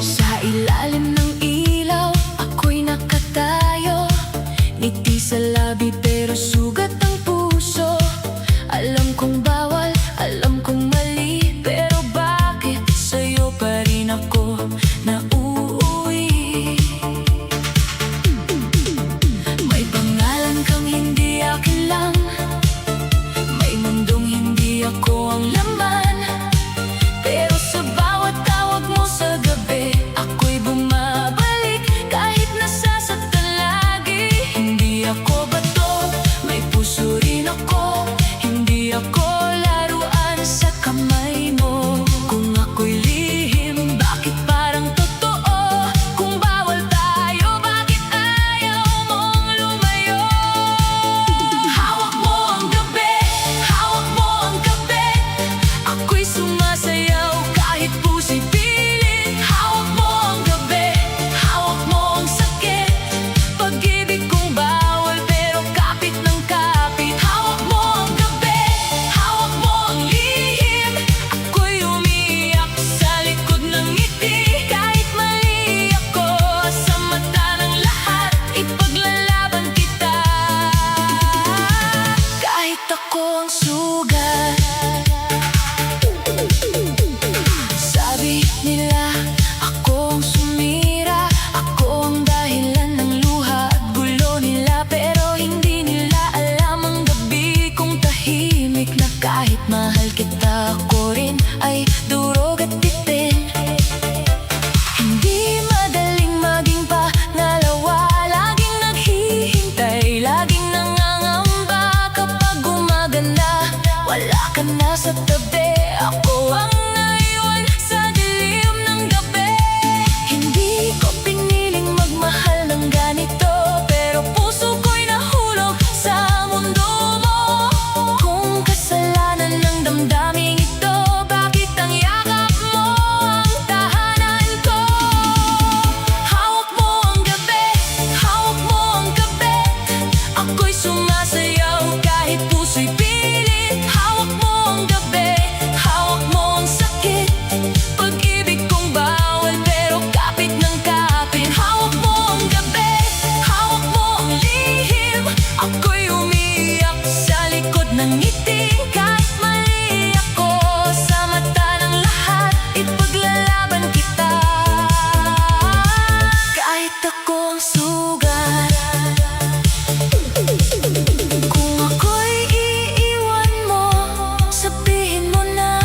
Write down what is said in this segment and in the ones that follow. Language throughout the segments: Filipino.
Sa ilalim ng ilaw, ako'y nakatayo. Ngiti sa labi pero sugat ang puso. Alam kong bawal, alam kong mali, pero bakit sa'yo pa rin ako nauuwi? May pangalan kang hindi akin lang, may mundong hindi ako ang laman. Pero sa bawat tawag mo sa gabi, ako'y bumabalik kahit nasasaktan lagi. Hindi ako bato, may puso rin ako. Hindi ako laruan sa kamay mo. Kung ako'y lihim, bakit parang totoo? Kung bawal tayo, bakit ayaw mong lumayo? Hawak mo ang gabi, hawak mo ang gabi. Ako'y sumasayaw kahit puso'y pilit. Hawak mo ang gabi, hawak mo ang sakit. Pag-ibig kong bawal pero kapit ng kapit. Hawak mo ang gabi, hawak mo ang lihim. Ako'y umiiyak sa likod ng ngiti. Kahit mali ako sa mata ng lahat, ipaglalaban kita. Kahit ako ang sugat. Sabi nila, ako ang sumira, ako ang dahilan ng luha at gulo nila. Pero hindi nila alam ang gabi kong tahimik na kahit mahal kita, ako rin ay durog at bitin. Hindi madaling maging pangalawa, laging naghihintay, laging nangangamba. Kapag gumagana, wala ka na sa tabi, ako ang naiwan sa dilim ng gabi. Hindi ko piniling magmahal ng ganito, pero puso ko'y nahulog sa mundo mo. Kung kasalanan ng damdaming ito, bakit ang yakap mo ang tahanan ko? Hawak mo ang gabi, hawak mo ang gabi. Ako'y sumasayaw kahit puso'y pilit. Hawak mo ang gabi, hawak mo ang sakit. Pag-ibig kong bawal pero kapit ng kapit. Hawak mo ang gabi, hawak mo ang lihim. Ako'y umiiyak sa likod ng ngiti. Kahit mali ako sa mata ng lahat, ipaglalaban kita. Kahit ako ang sugat. Kung ako'y iiwan mo, sabihin mo na.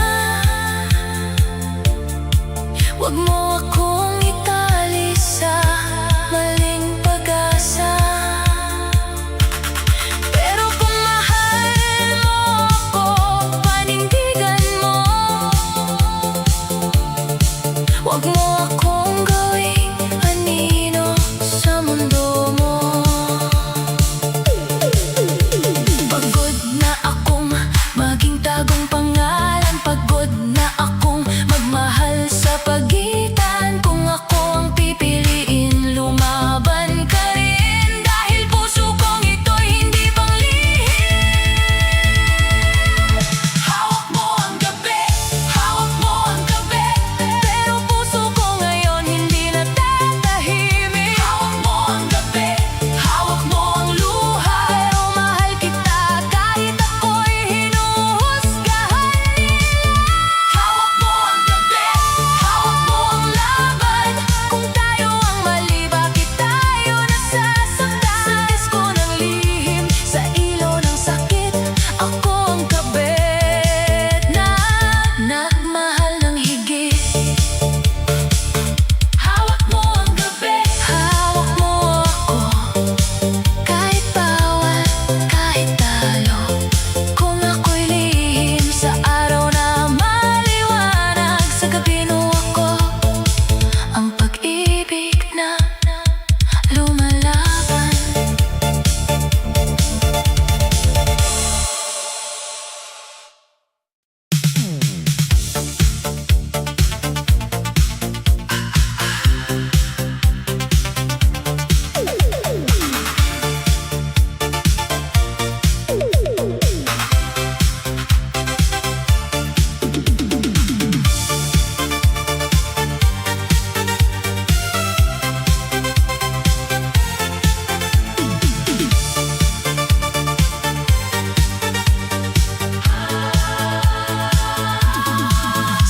Huwag mo akong itali sa maling pag-asa. Pero kung mahal mo ako, panindigan mo. Huwag mo akong gawing anino sa mundo mo. Pagod na akong maging tagong pangalan. Pagod na akong magmahal sa pagitan. Kung ako ang pipiliin, lumaban ka rin. Dahil puso kong ito'y hindi panglihim. Hawak mo ang gabi, hawak mo ang gabi. Pero puso ko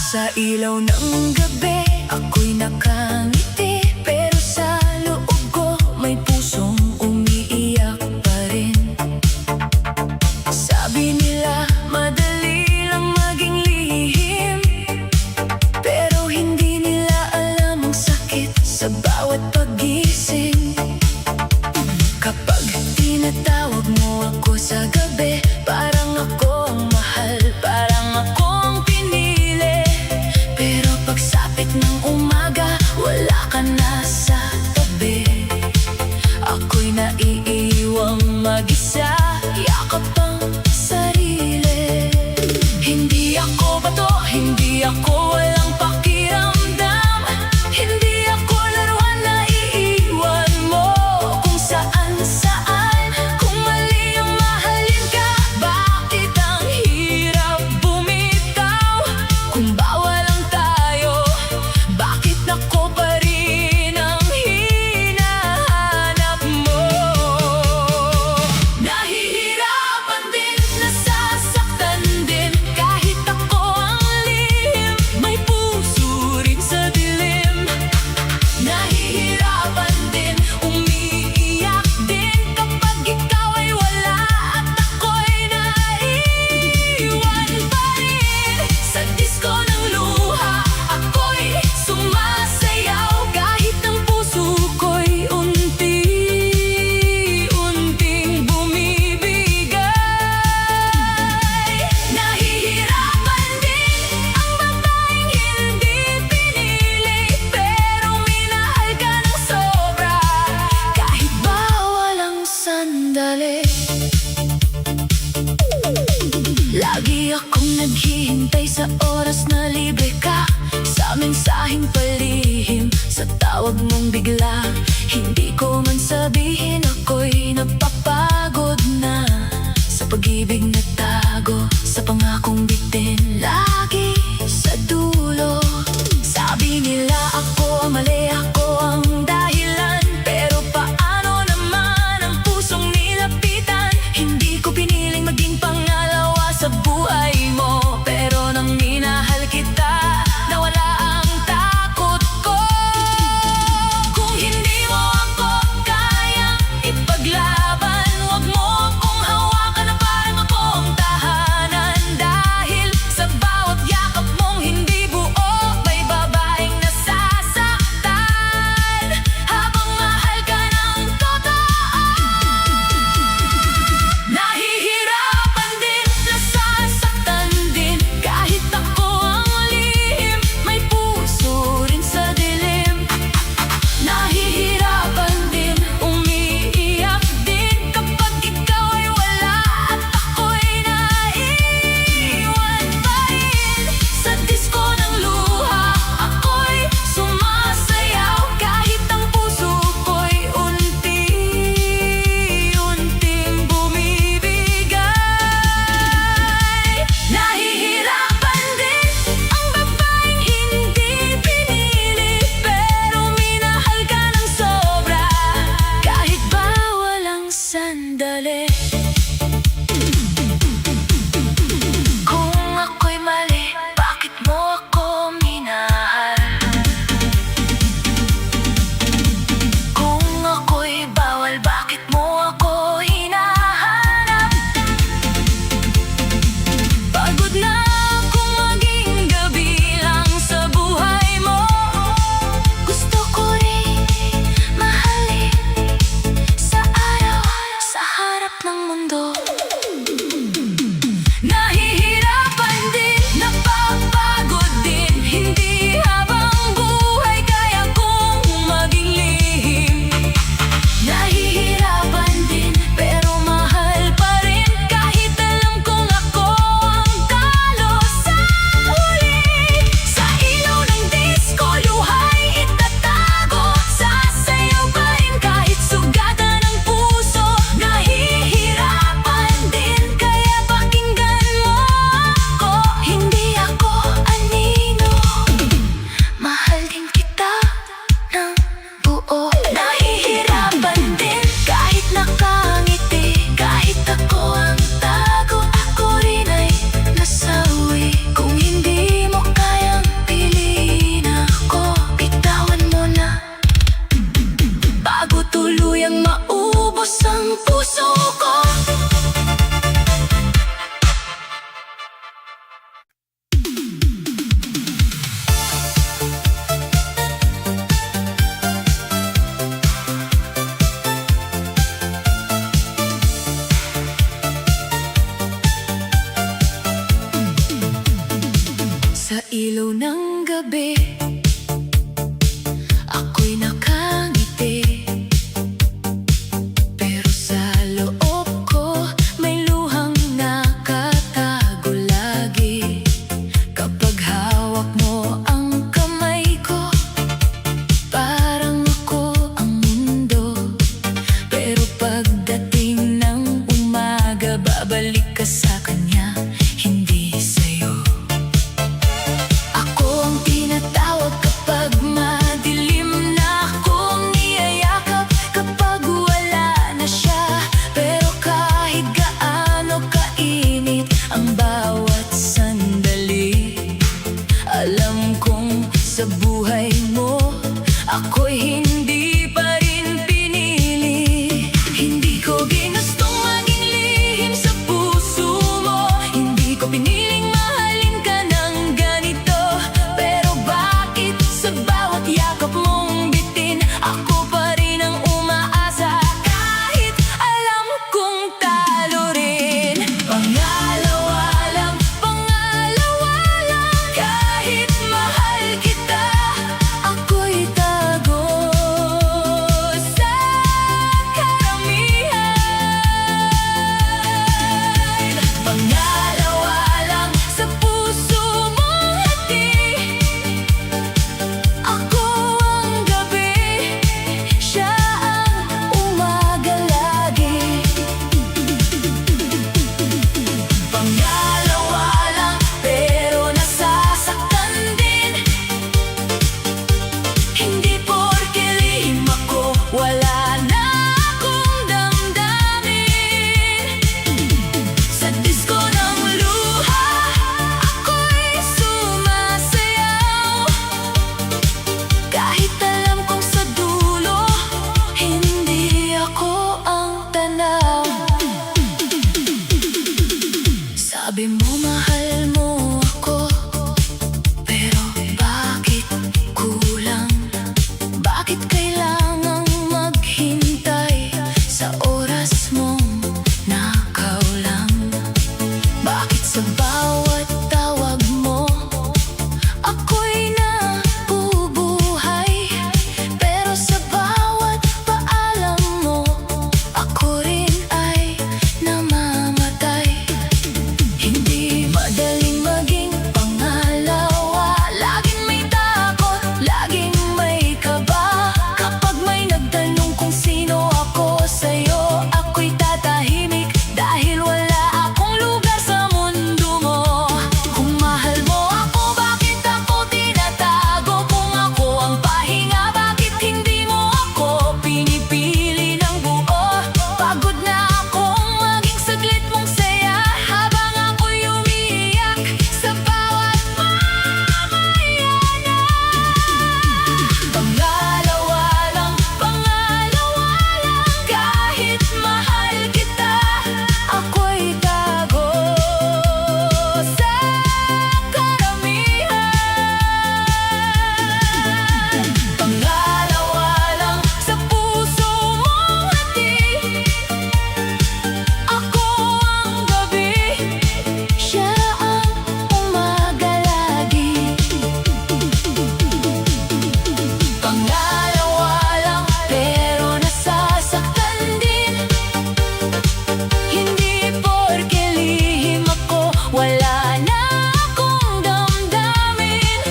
Sa ilaw ng gabi, ako'y nakangiti. Pero sa loob ko, may pusong umiiyak pa rin. Sabi nila, madali lang maging lihim. Pero hindi nila alam ang sakit sa bawat pagising. Kapag tinatawag mo ako sa gabi, parang ako ang mahal, parang ako ang pinili. Pero pagsapit ng umaga, wala ka na sa tabi. Ako'y naiiwang mag-isa, yakap ang sarili. Hindi ako bato, hindi ako walang pakiramdam. Hindi ako laruan na iiwan mo kung saan-saan. Kung mali ang mahalin ka, bakit ang hirap bumitaw? Kung bawal lang tayo, bakit ako pa rin ang hinahanap mo? Nahihirapan din, nasasaktan din, kahit ako ang lihim. May puso rin sa dilim. Nahihirapan din, umiiyak din, kapag ikaw ay wala at ako'y naiiwan pa rin. Sa disko ng luha, ako'y sumasayaw, kahit ang puso ko'y unti-unting bumibigay. Nahihirapan din ang babaeng hindi pinili, pero minahal ka ng sobra, kahit bawal ang sandali. Lagi akong naghihintay sa oras na libre ka, sa mensaheng palihim, sa tawag mong bigla. Hindi ko man sabihin ako'y napapagod na sa pag-ibig na tago, sa pangakong bitin lagi sa dulo. Sabi nila ako ang mali, ako ang dahilan, pero paano naman ang pusong nilapitan? Hindi ko piniling maging pangalawa sa buhay mo, pero nang minahal kita, nawala ang takot ko. Kung hindi Sa ilaw ng gabi, ako'y nakangiti, pero sa loob ko may luhang nakatago lagi. Kapag hawak mo ang kamay ko, parang ako ang mundo. Pero pagdating ng umaga, babalik ka sa kanya, hindi sa'yo. Ako ang tinatawag kapag madilim na, akong niyayakap kapag wala na siya. Pero kahit gaano kainit ang bawat sandali, alam kong sa buhay mo ako'y hindi pa rin pinili. Hindi ko ginustong maging lihim sa puso mo, hindi ko piniling mahalin ka ng ganito. Pero bakit sa bawat yakap mong bitin, ako pa rin ang umaasa, kahit alam kong talo rin. Pangalawa lang, kahit mahal kita, ako'y tago sa karamihan. Pangalawa lang sa puso mong hati, ako ang gabi, siya ang umaga lagi. Pangalawa lang pero nasasaktan din, hindi porke lihim ako, wala na akong damdamin. Sa disko ng luha, ako'y sumasayaw, kahit alam kong sa dulo, hindi ako ang tanaw. Sabi mo mahal mo ako, pero bakit kulang? Bakit kailangang maghintay sa oras mong nakaw lang? Bakit sa bawat tawag mo ako'y nabubuhay, pero sa bawat paalam mo ako rin ay namamatay? Hindi madaling maging pangalawa, laging may takot, laging may kaba. Kapag may nagtanong kung sino ako sa'yo, ako'y tatahimik dahil wala akong lugar sa mundo mo. Kung mahal mo ako, bakit ako tinatago? Kung ako ang pahinga, bakit hindi mo ako pinipili ng buo? Pagod na akong maging saglit mong saya, habang ako'y umiiyak sa bawat mamayanan. Pangalawa lang, kahit mahal kita, ako'y tago sa karamihan. Pangalawa lang sa puso mong hati, ako ang gabi, siya ang umaga lagi. Pangalawa lang pero nasasaktan din, hindi porke lihim ako, wala na akong damdamin.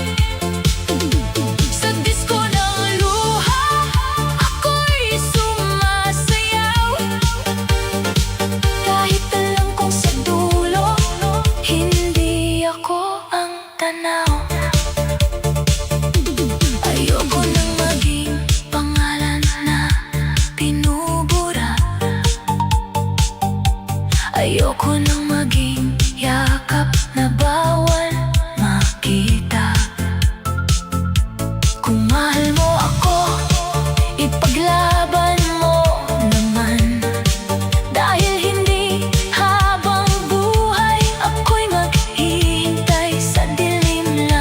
Sa disko ng luha, ako'y sumasayaw, kahit alam kong sa dulo, hindi ako ang tanaw. Ayoko nang maging pangalan na pinubura, ayoko nang maging yakap na bawal makita. Kung mahal mo ako, ipaglaban mo naman, dahil hindi habang buhay ako'y maghihintay sa dilim lang.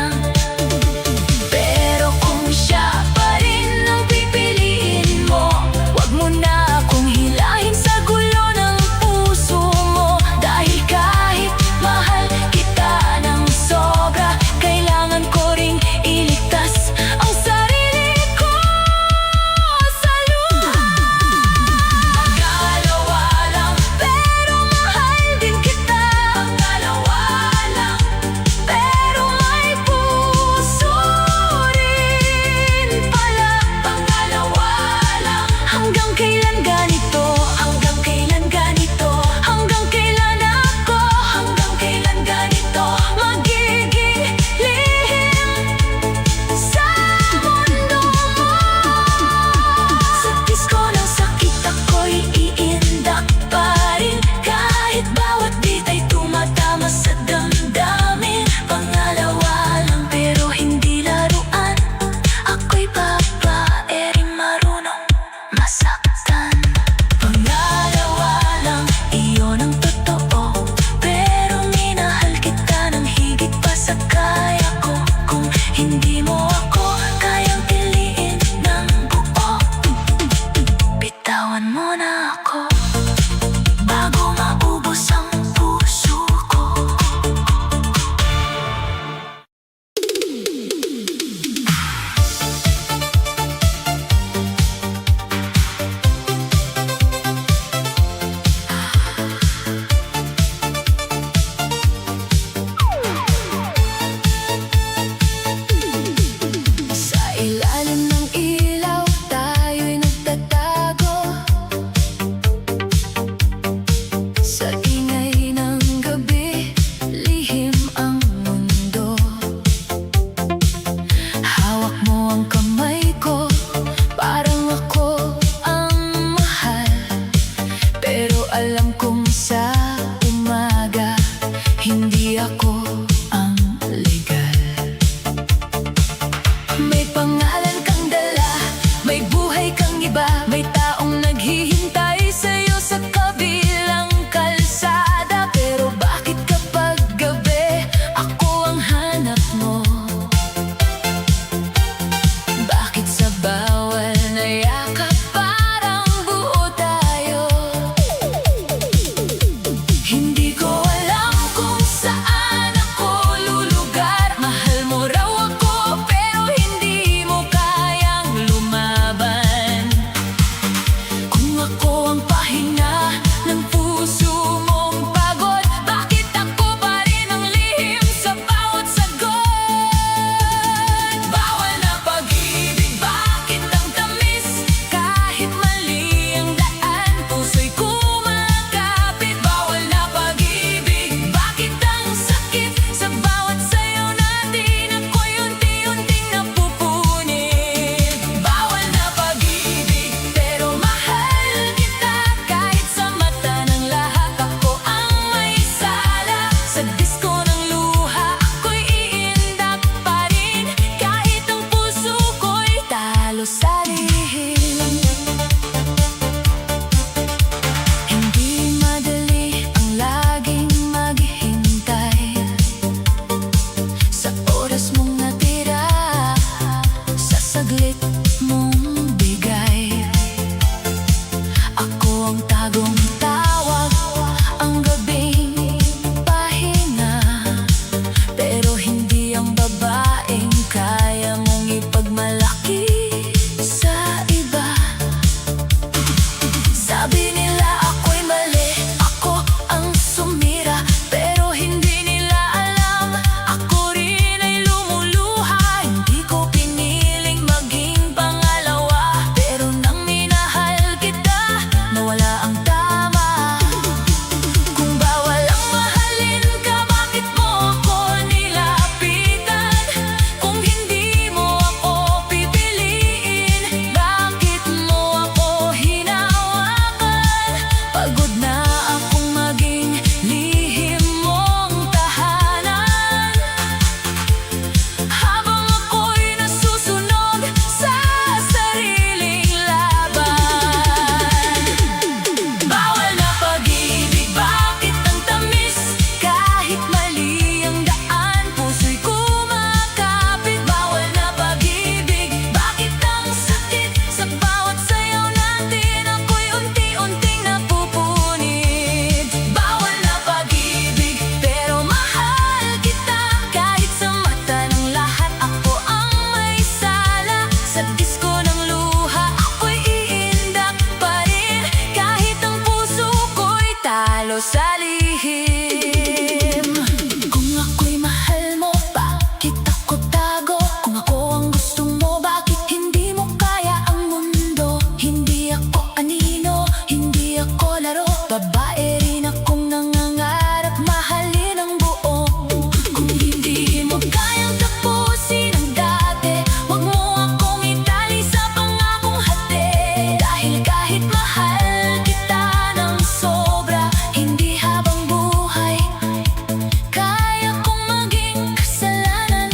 bakit ako tago? Kung ako ang gusto mo, bakit hindi mo kaya ang mundo? Hindi ako anino, hindi ako laro. Babae rin akong nangangarap mahalin ang buo. Kung hindi mo kayang tapusin ang dati, wag mo akong itali sa pangakong hati. Dahil kahit mahal kita ng sobra, hindi habang buhay kaya kong maging kasalanan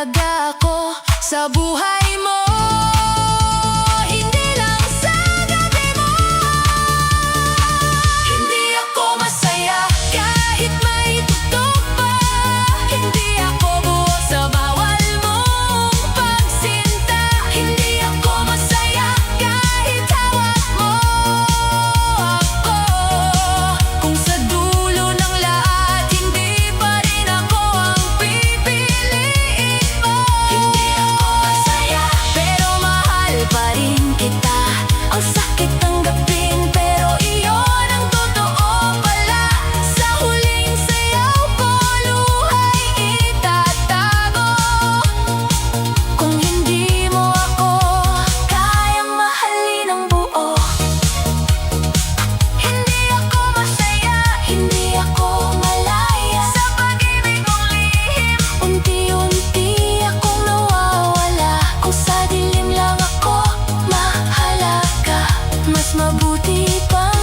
mahalaga ako sa buhay mo. Hindi lang sa gabi mo. Hindi ako masaya kahit may tutok pa. Hindi ako buo sa bawal mong pagsinta. Hindi ako masaya kahit hawak mo ako. Kung sa dulo ng lahat hindi pa rin ako ang pipiliin mo. Hindi ako masaya pero mahal pa rin kita. Ang sakit tanggapin pero iyon ang totoo pala. Sa huling sayaw ko luha'y itatago. Kung hindi mo ako kayang mahalin ng buo. Hindi ako masaya, hindi ako malaya sa pag-ibig mong lihim. Unti-unti akong nawawala. Kung sa dilim lang ako mahalaga, mas mabuti pang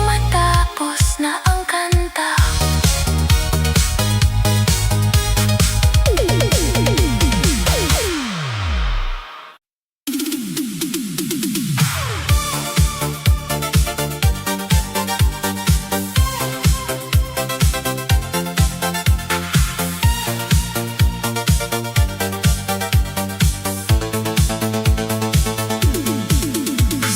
matapos na ang kanta.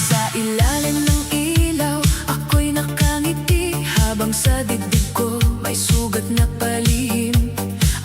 Sa ilalim ng ilaw, ako'y nakangiti. Habang sa dibdib ko may sugat na palihim.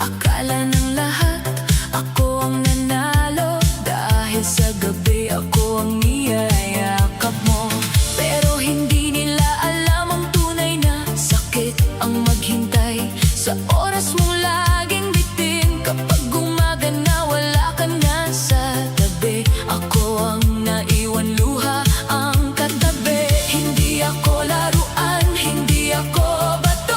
Akala ng lahat ako ang nanalo. Dahil sa gabi ako ang niyayakap mo. Pero hindi nila alam ang tunay na sakit ang maghintay sa oras mong laging bitin. Kapag umaga na wala ka na sa tabi, ako ang naiwan luha ang katabi. Hindi ako laruan, hindi ako bata.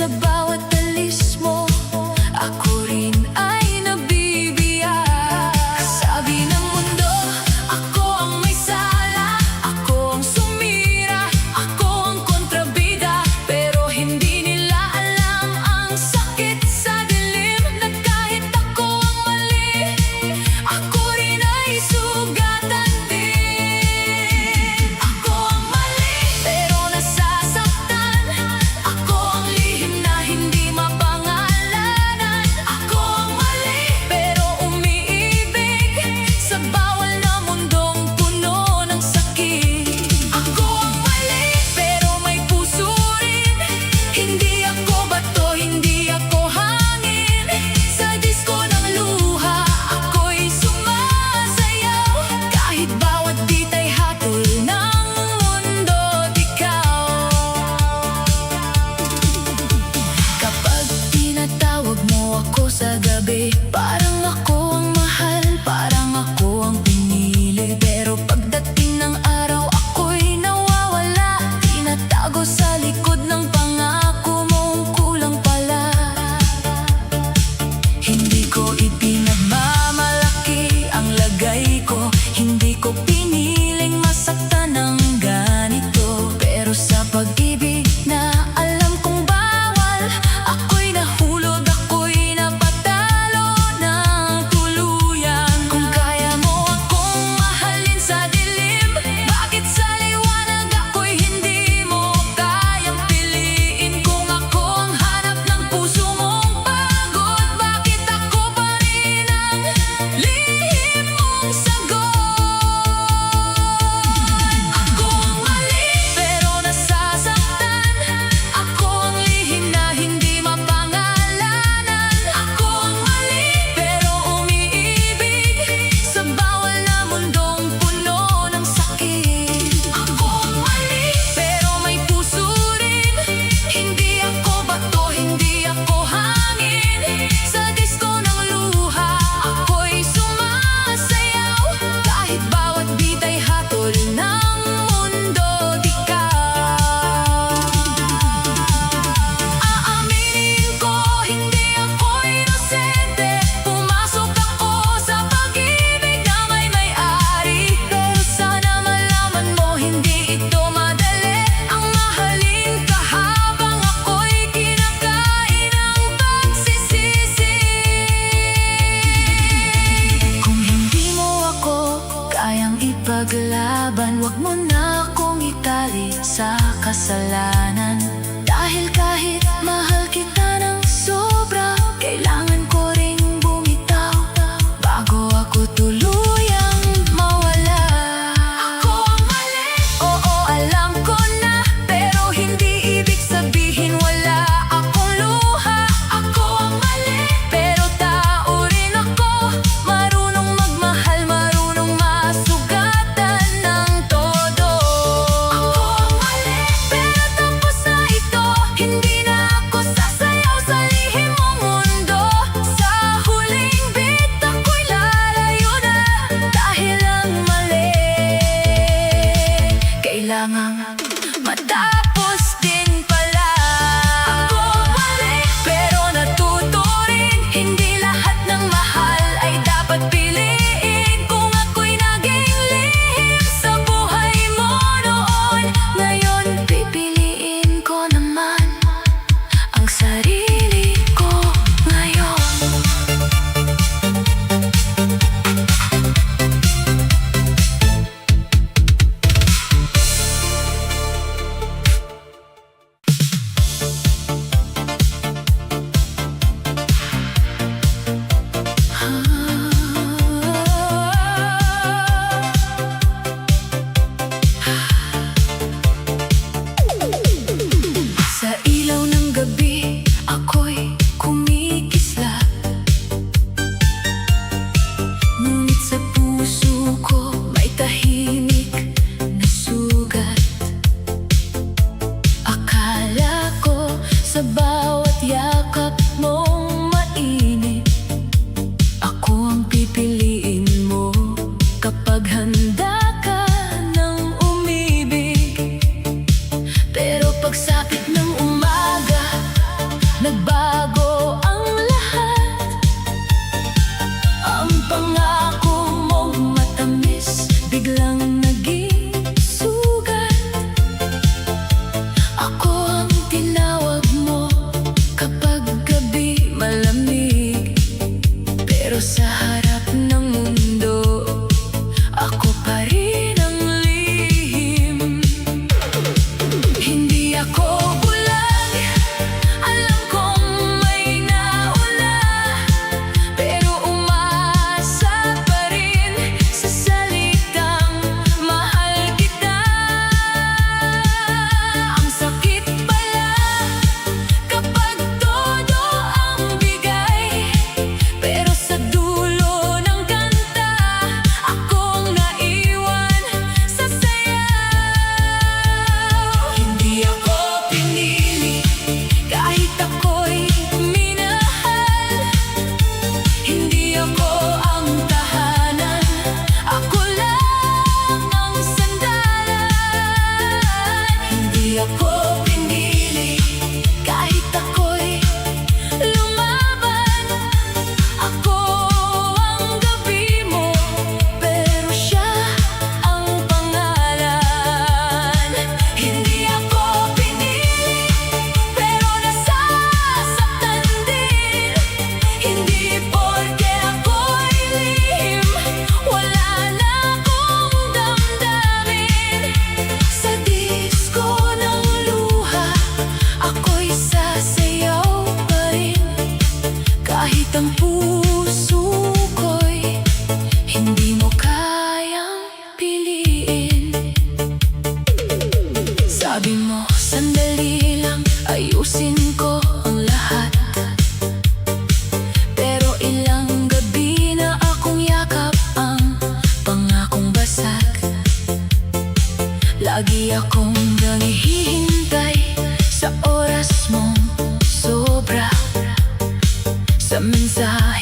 sa bawat alis mo, ako rin ay nabibiyak. Sabi ng mundo, ako ang may sala, ako ang sumira, ako ang kontrabida. Pero hindi nila alam ang sakit sa dilim, na kahit ako ang mali, ako rin ay sugatan din. Ako ang mali, pero nasasaktan, ako ang lihim na nagbago ang lahat. Ang pangako mong matamis biglang naging sugat. Ako ang tinawag mo kapag gabi malamig, pero sa harap ng mundo ako pa rin ang lihim. Hindi ako bulag, alam kong may nauna, pero umasa pa rin sa salitang mahal kita. Ang sakit pala kapag todo ang bigay, pero sa dulo ng kanta akong naiwan sa sayaw. Hindi ako pinili kahit ako'y minahal. Hindi ako ang tahanan, ako lang ang sandalan. Hindi ako pinili kahit ako'y lumaban. Ako ang gabi mo, pero siya ang pangalan. Hindi ako pinili, pero nasasaktan din. Hindi porke ako'y lihim, wala na akong damdamin. Sa disko ng luha, ako'y sasayaw pa rin. Kahit ang puso ko'y hindi mo kayang piliin. Sabi mo, sandali lang, ayusin ko ang lahat. Pero ilang gabi na akong yakap ang pangakong basag. Lagi akong naghihintay sa oras mong sobra, sa mensahe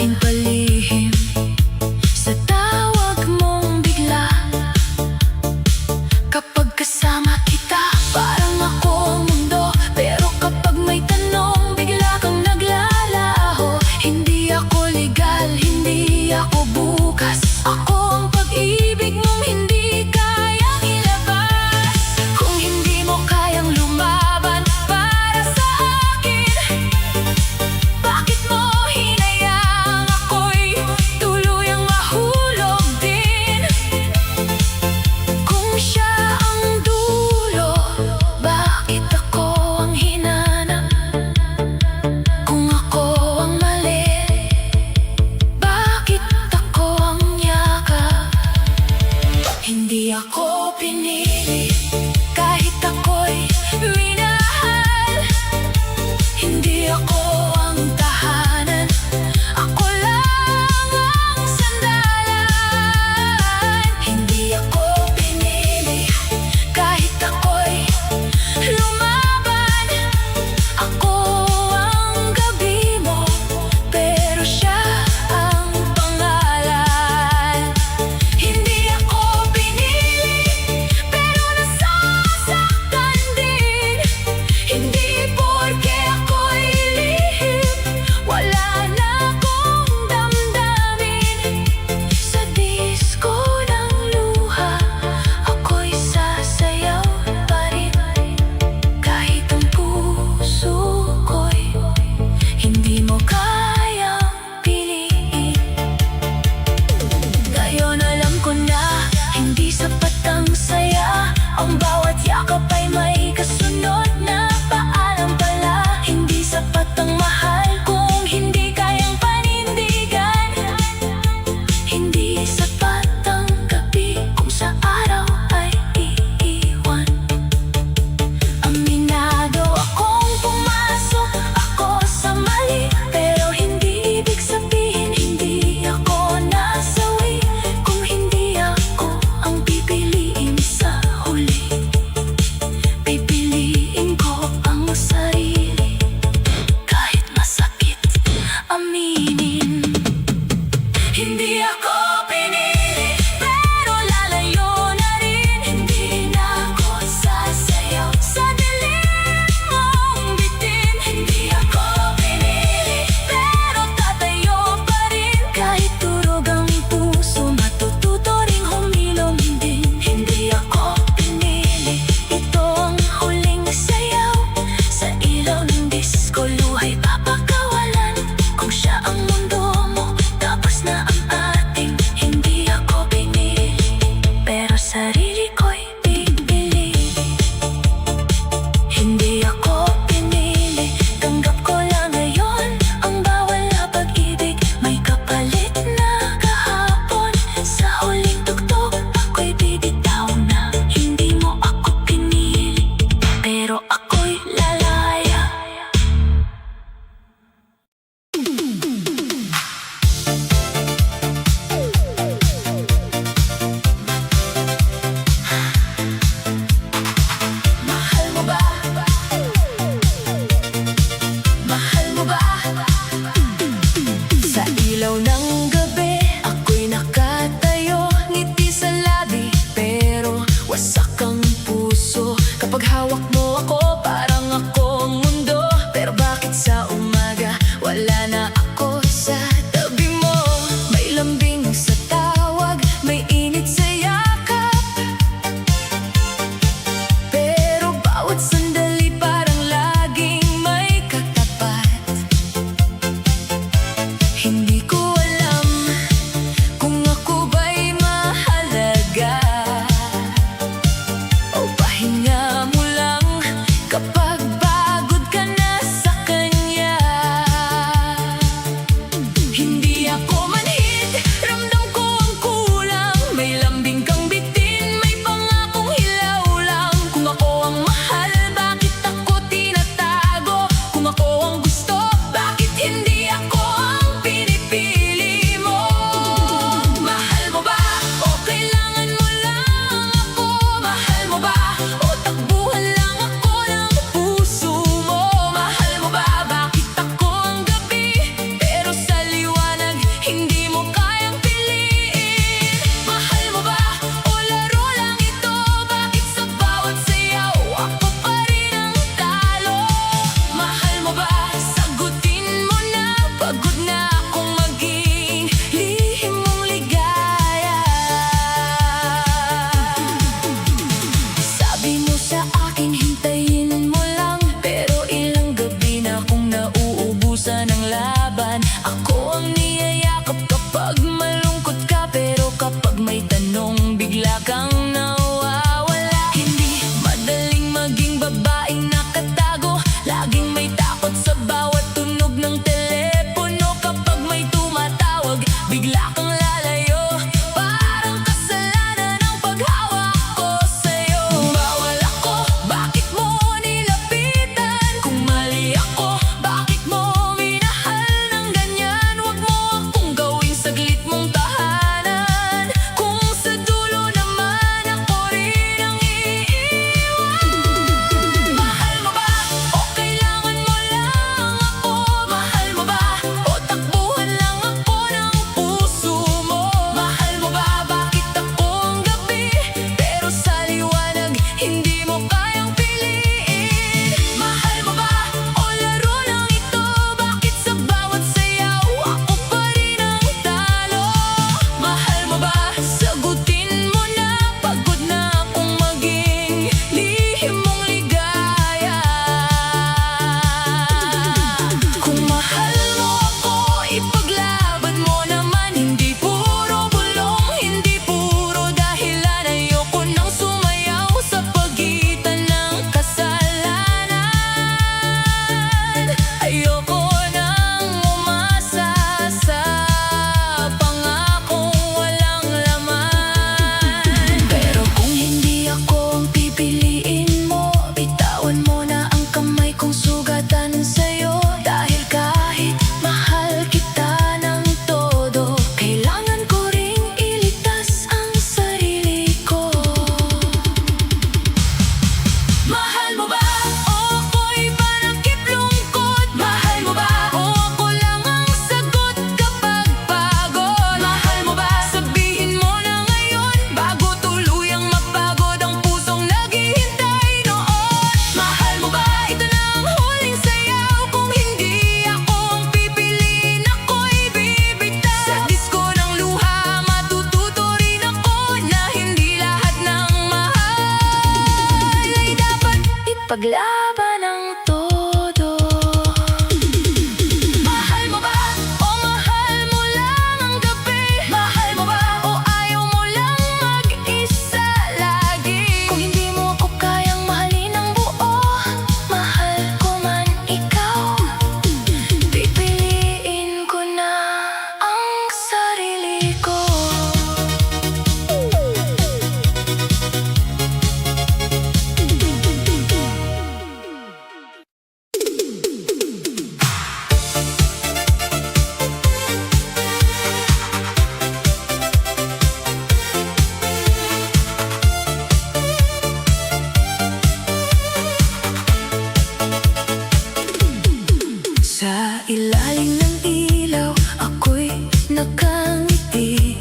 Sa ilalim ng ilaw, ako'y nakangiti.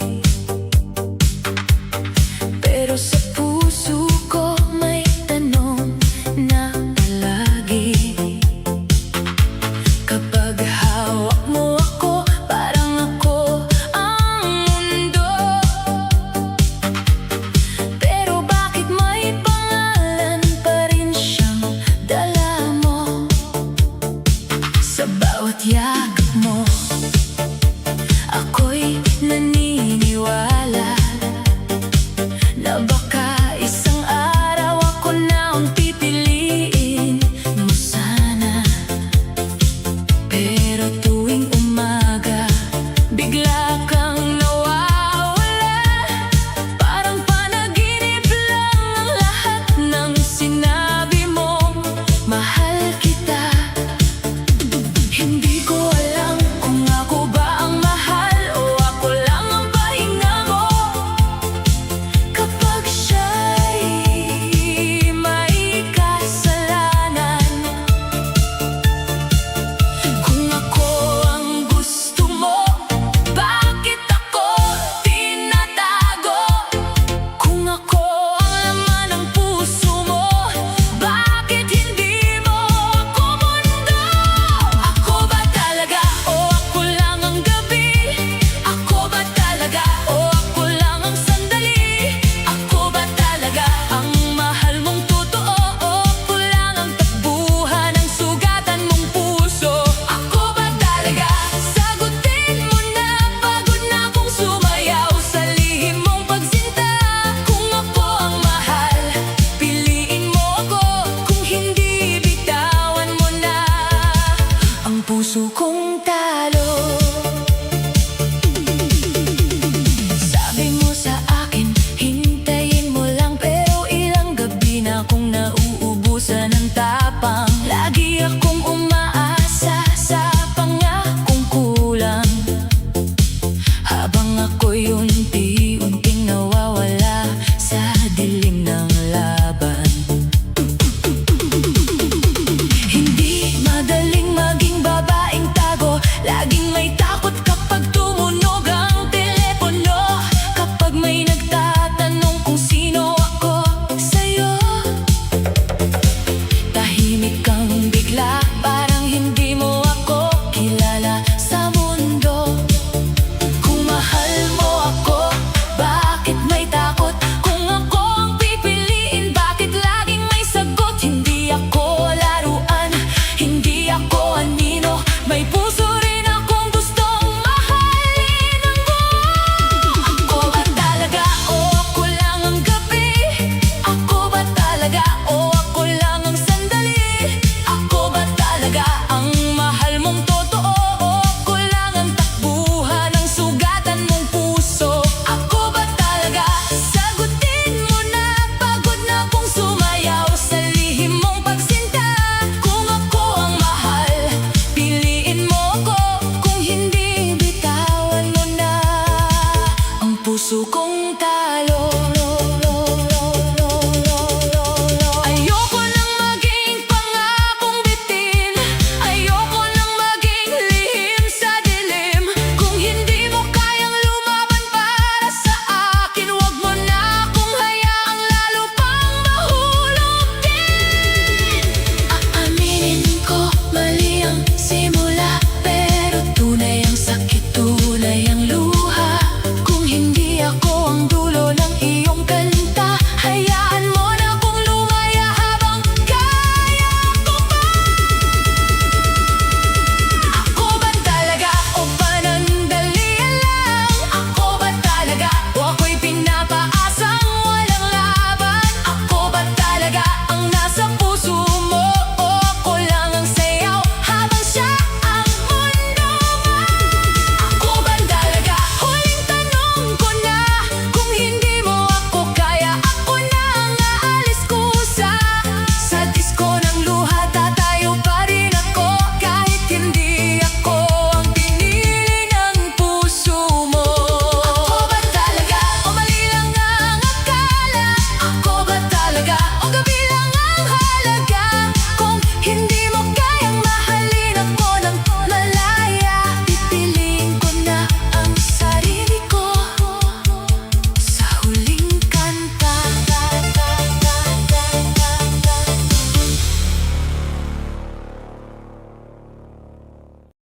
Pero sa puso ko may tanong na palagi. Kapag hawak mo ako, parang ako ang mundo. Pero bakit may pangalan pa rin siyang dala mo? Sa bawat yakap mo, ako'y naniniwala na baka isang araw ako na ang pipiliin mo sana. Pero tuwing umaga, bigla kang nawawala. Parang panaginip lang ang lahat ng sinabi mo. Mahal kita. Hindi ko alam kung ako ba ang mahal o ako lang ang pahinga mo. Kapag siya'y may kasalanan, kung ako ang gusto mo, bakit ako tinatago? Kung ako ang laman ng puso mo, bakit hindi mo ako mundo? Ako ba talaga o ako lang ang gabi? Ako ba talaga o ako lang ang sandali? Ako ba talaga ang mahal mong totoo o ako lang ang takbuhan ng sugatan mong puso? Ako ba talaga? Sagutin mo na, pagod na akong sumayaw sa lihim mong pagsinta. Kung ako ang mahal, piliin mo ako. Kung hindi, bitawan mo na ang puso kong talo.